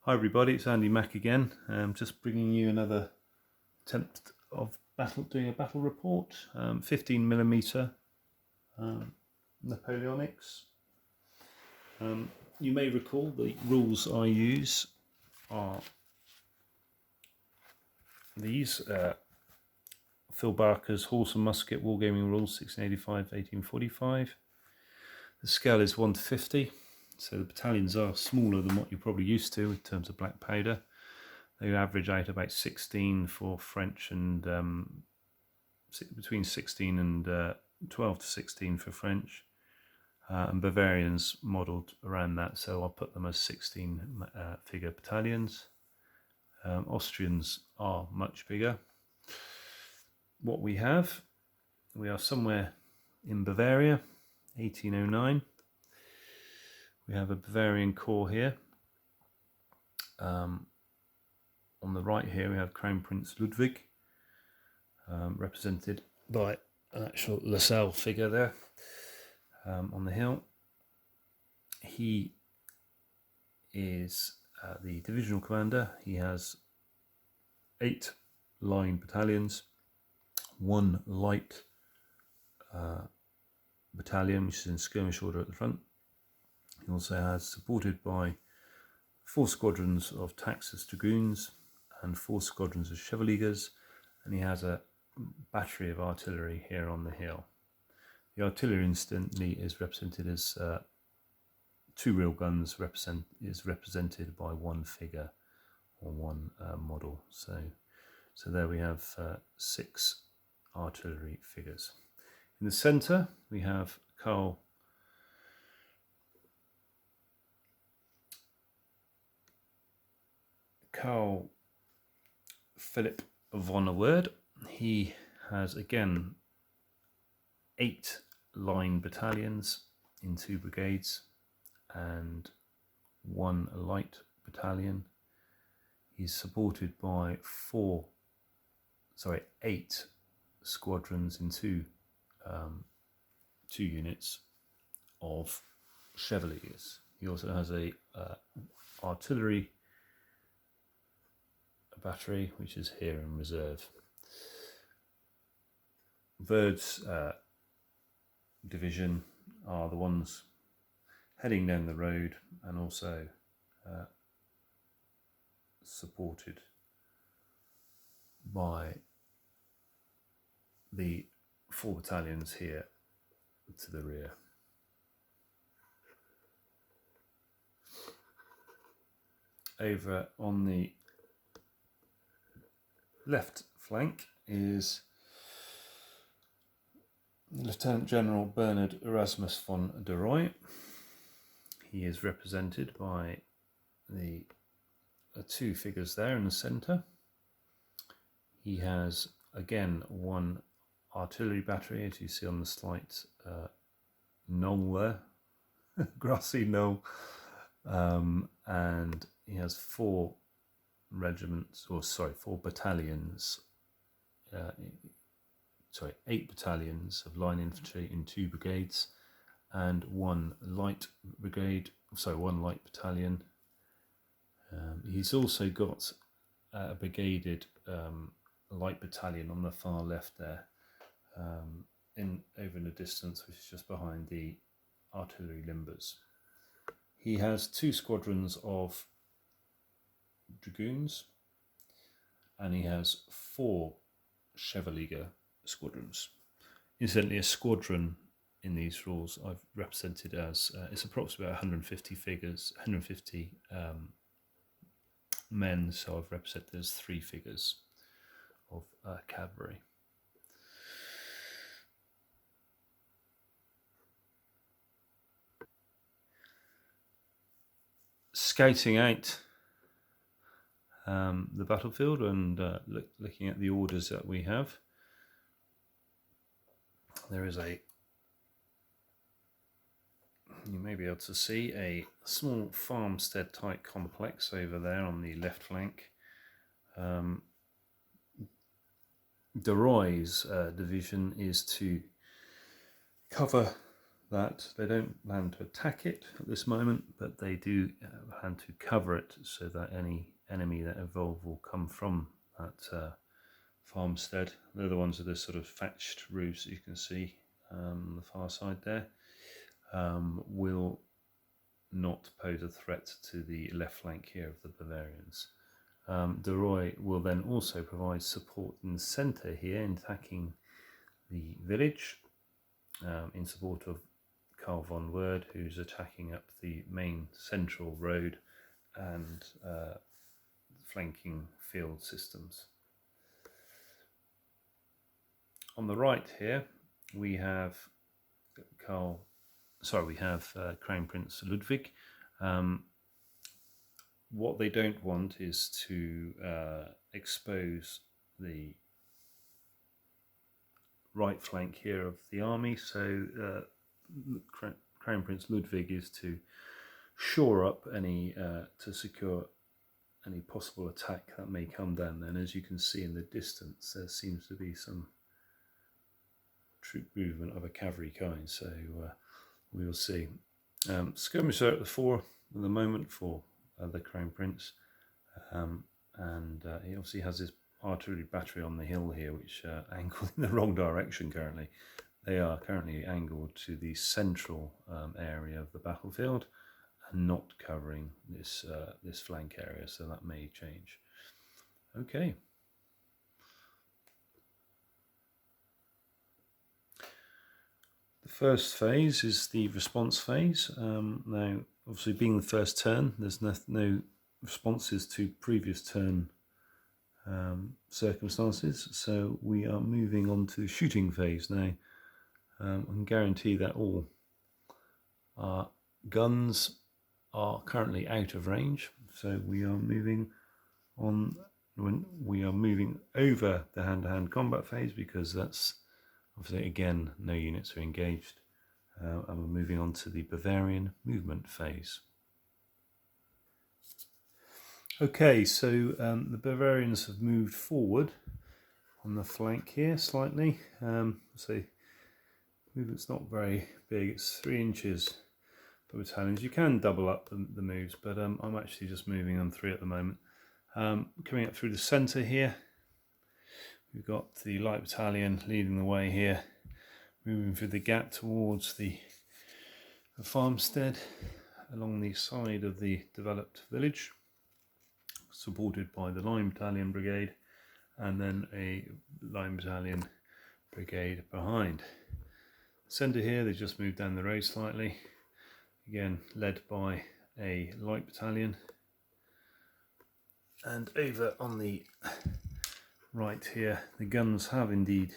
Hi everybody, it's Andy Mack again. Just bringing you another attempt of doing a battle report. 15mm Napoleonics. You may recall the rules I use are these. Phil Barker's Horse and Musket Wargaming Rules 1685-1845. The scale is 1 to 50. So the battalions are smaller than what you're probably used to in terms of black powder. They average out about 16 for French and between 16 and 12 to 16 for French. And Bavarians modelled around that, so I'll put them as 16 figure battalions. Austrians are much bigger. What we are somewhere in Bavaria, 1809. We have a Bavarian corps here. On the right here we have Crown Prince Ludwig, represented by an actual Lasalle figure there on the hill. He is the divisional commander. He has 8 line battalions, 1 light battalion which is in skirmish order at the front. He also has, supported by 4 squadrons of Taxus Dragoons and 4 squadrons of Chevaliers, and he has a battery of artillery here on the hill. The artillery instantly is represented as 2 real guns is represented by 1 figure or 1 model. So there we have 6 artillery figures. In the centre we have Carl Philip von der Werd. He has again 8 line battalions in 2 brigades and 1 light battalion. He's supported by 8 squadrons in 2 units of Chevaliers. He also has a artillery battery which is here in reserve. Werd's division are the ones heading down the road and also supported by the 4 battalions here to the rear. Over on the left flank is Lieutenant General Bernard Erasmus von der Roy. He is represented by the 2 figures there in the centre. He has again 1 artillery battery, as you see on the slight knoll there, grassy knoll, and he has 4 battalions, 8 battalions of line infantry in 2 brigades and 1 light battalion. He's also got a brigaded light battalion on the far left there, over in the distance, which is just behind the artillery limbers. He has 2 squadrons of dragoons and he has 4 Chevalier squadrons. Incidentally, a squadron in these rules I've represented as it's approximately 150 figures, 150 men, so I've represented as 3 figures of cavalry. Scouting out the battlefield and looking at the orders that we have, there is you may be able to see a small farmstead type complex over there on the left flank. De Roy's division is to cover that. They don't plan to attack it at this moment, but they do and to cover it so that any enemy that evolve will come from that farmstead. They're the ones with the sort of thatched roofs you can see on the far side there, will not pose a threat to the left flank here of the Bavarians. De Roy will then also provide support in the centre here in attacking the village, in support of Karl von Werd, who's attacking up the main central road and flanking field systems. On the right here we have Crown Prince Ludwig. What they don't want is to expose the right flank here of the army, so Crown Prince Ludwig is to shore up any, to secure any possible attack that may come down there. And as you can see in the distance, there seems to be some troop movement of a cavalry kind, so we will see. Skirmisher at the fore at the moment for the Crown Prince, and he obviously has his artillery battery on the hill here, which angled in the wrong direction currently. They are currently angled to the central area of the battlefield and not covering this this flank area, so that may change. Okay. The first phase is the response phase. Now, obviously being the first turn, there's no responses to previous turn circumstances, so we are moving on to the shooting phase now. I can guarantee that all our guns are currently out of range, so we are moving on. When we are moving over the hand-to-hand combat phase, because that's obviously, again, no units are engaged, and we're moving on to the Bavarian movement phase. Okay, so the Bavarians have moved forward on the flank here slightly. So movement's not very big, it's 3 inches per battalions. You can double up the moves, but I'm actually just moving on 3 at the moment. Coming up through the centre here, we've got the light battalion leading the way here, moving through the gap towards the farmstead along the side of the developed village, supported by the line battalion brigade and then a line battalion brigade behind. Centre here, they just moved down the road slightly, again led by a light battalion, and over on the right here, the guns have indeed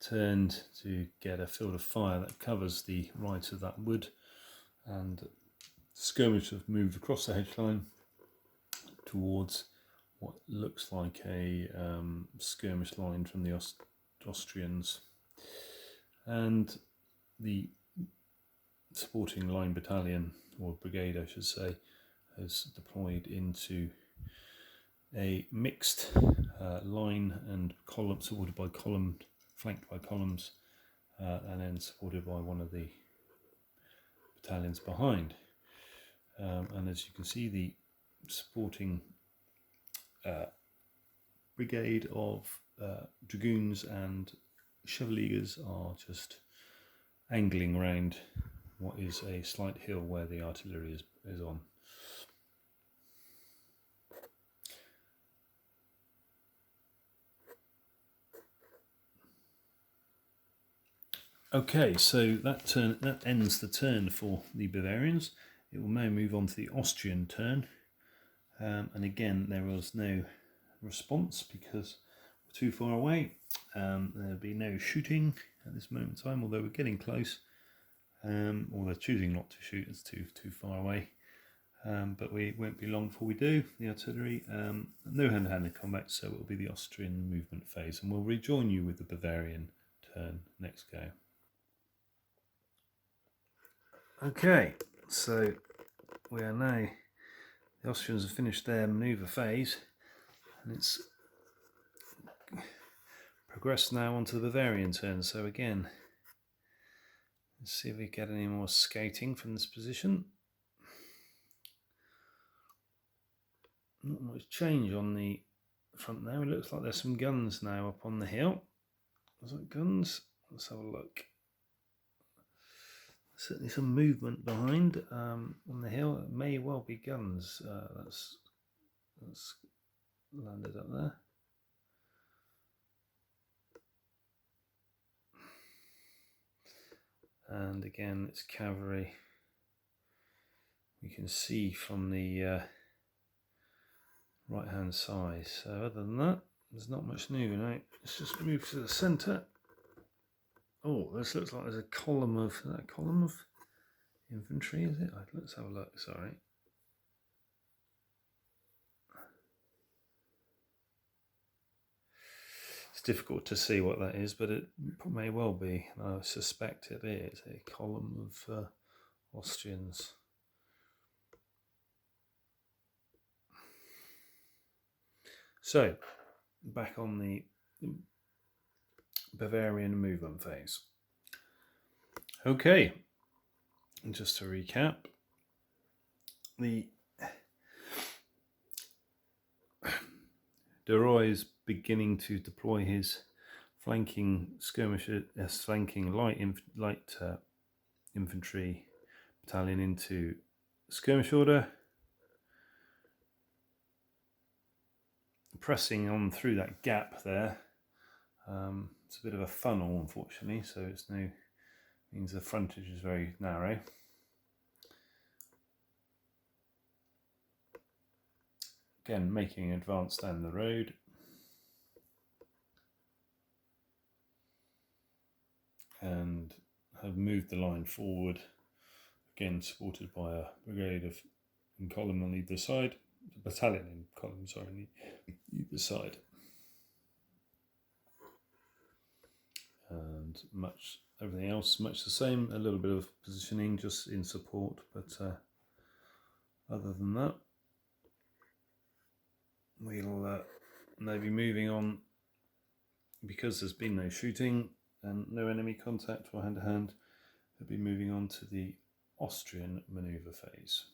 turned to get a field of fire that covers the right of that wood, and skirmishers have moved across the hedge line towards what looks like a skirmish line from the Austrians, and the supporting line battalion, or brigade I should say, has deployed into a mixed line and column, supported by flanked by columns, and then supported by one of the battalions behind. And as you can see, the supporting brigade of dragoons and chevaliers are just angling around what is a slight hill where the artillery is on. Okay, so that ends the turn for the Bavarians. It will now move on to the Austrian turn, and again there was no response because we're too far away. There'll be no shooting at this moment in time, although we're getting close. Or they're choosing not to shoot, it's too far away. But we won't be long before we do. The artillery, no hand-to-hand combat, so it will be the Austrian movement phase, and we'll rejoin you with the Bavarian turn next go. Okay, so we are now, the Austrians have finished their manoeuvre phase, and it's progressed now onto the Bavarian turn. So again, let's see if we get any more scouting from this position. not much change on the front there. It looks like there's some guns now up on the hill. Is that guns? Let's have a look. Certainly some movement behind on the hill. It may well be guns. That's landed up there. And again, it's cavalry. You can see from the right hand side. So other than that, there's not much new. Now let's just move to the centre. Oh, this looks like there's a column of infantry, is it? Let's have a look. Sorry. It's difficult to see what that is, but it may well be. I suspect it is a column of Austrians. So, back on the Bavarian movement phase. Okay, and just to recap, the De Roy is beginning to deploy his flanking skirmisher, flanking light infantry battalion into skirmish order, pressing on through that gap there. It's a bit of a funnel, unfortunately, so it's means the frontage is very narrow. Again, making an advance down the road. And have moved the line forward, again supported by a brigade in column on either side, a battalion in column, sorry, on either side. And everything else much the same, a little bit of positioning just in support, but other than that, we'll now be moving on, because there's been no shooting and no enemy contact or hand-to-hand. We'll be moving on to the Austrian manoeuvre phase.